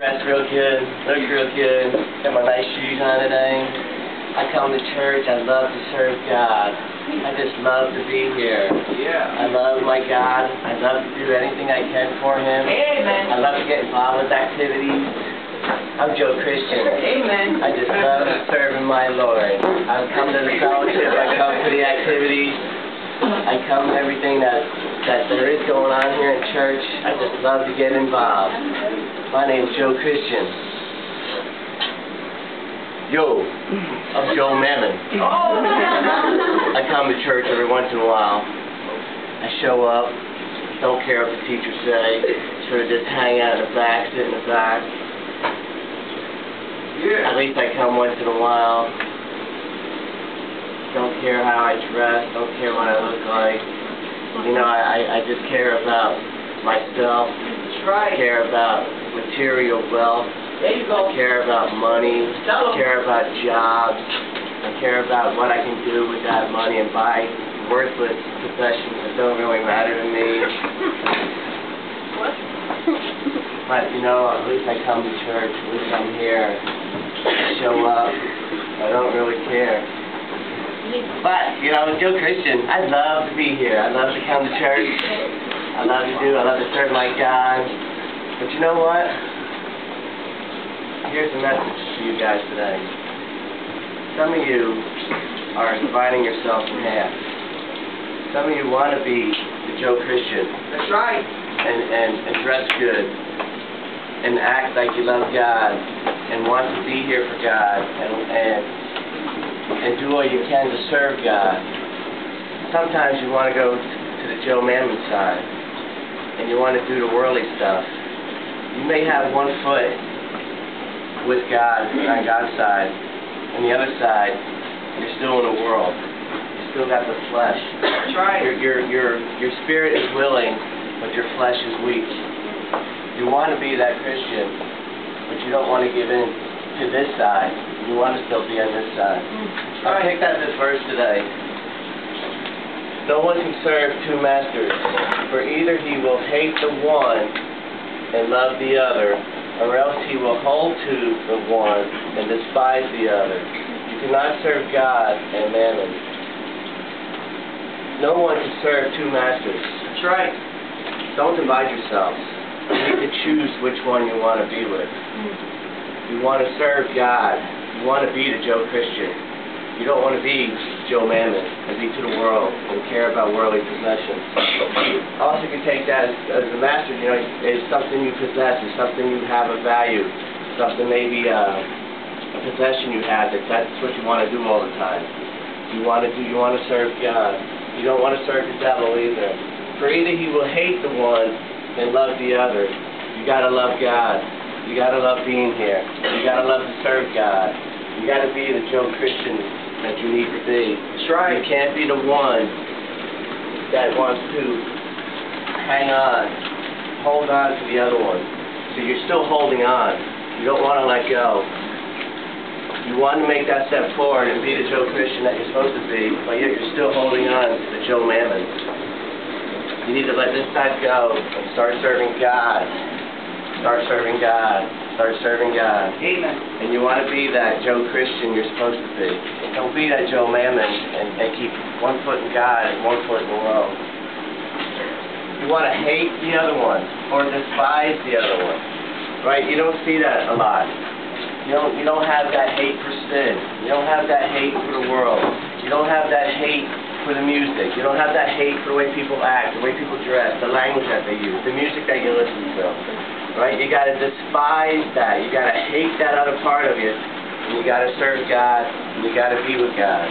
Dress real good, look real good, got my nice shoes on today. I come to church, I love to serve God. I just love to be here. Yeah. I love my God. I love to do anything I can for Him. Amen. I love to get involved with activities. I'm Joe Christian. Amen. I just love serving my Lord. I come to the fellowship, I come to the activities. I come to everything that there is going on here in church. I just love to get involved. My name's Joe Christian. Yo, I'm Joe Mammon. I come to church every once in a while. I show up, don't care what the teachers say, sort of just hang out in the back, sit in the back. Yeah. At least I come once in a while. Don't care how I dress, don't care what I look like. You know, I just care about myself. That's right. I care about material wealth. There you go. I care about money. I care about jobs. I care about what I can do with that money and buy worthless possessions that don't really matter to me. What? But, you know, at least I come to church. At least I'm here. I show up. I don't really care. But, you know, Joe Christian, I love to be here. I love to come to church. I love to serve my God. But you know what? Here's a message to you guys today. Some of you are dividing yourself in half. Some of you want to be the Joe Christian. That's right. And dress good. And act like you love God. And want to be here for God. And do all you can to serve God. Sometimes you want to go to the Joe Mammon side, and you want to do the worldly stuff. You may have one foot with God on God's side, and the other side, you're still in the world. You still got the flesh. That's right. Your spirit is willing, but your flesh is weak. You want to be that Christian, but you don't want to give in to this side. You want to still be on this side. I picked out this verse today. No one can serve two masters, for either he will hate the one and love the other, or else he will hold to the one and despise the other. You cannot serve God and mammon. No one can serve two masters. That's right. Don't divide yourselves. You need to choose which one you want to be with. You want to serve God. You want to be the Joe Christian. You don't want to be Joe Mammon and be to the world and care about worldly possessions. Also, you can take that as the master, you know, is something you possess, is something you have of value, something maybe a possession you have that's what you want to do all the time. You want to serve God. You don't want to serve the devil either. For either he will hate the one and love the other. You got to love God. You got to love being here. You got to love to serve God. You got to be the Joe Christian that you need to be. That's right. You can't be the one that wants to hang on, hold on to the other one. So you're still holding on. You don't want to let go. You want to make that step forward and be the Joe Christian that you're supposed to be, but yet you're still holding on to the Joe Mammon. You need to let this side go and start serving God. Start serving God. Start serving God. Amen. And you want to be that Joe Christian you're supposed to be. Don't be that Joe Mammon and keep one foot in God and one foot in the world. You want to hate the other one or despise the other one. Right? You don't see that a lot. You don't have that hate for sin. You don't have that hate for the world. You don't have that hate for the music. You don't have that hate for the way people act, the way people dress, the language that they use, the music that you listen to. Right? You got to despise that. You got to hate that other part of you. And you got to serve God. And you got to be with God.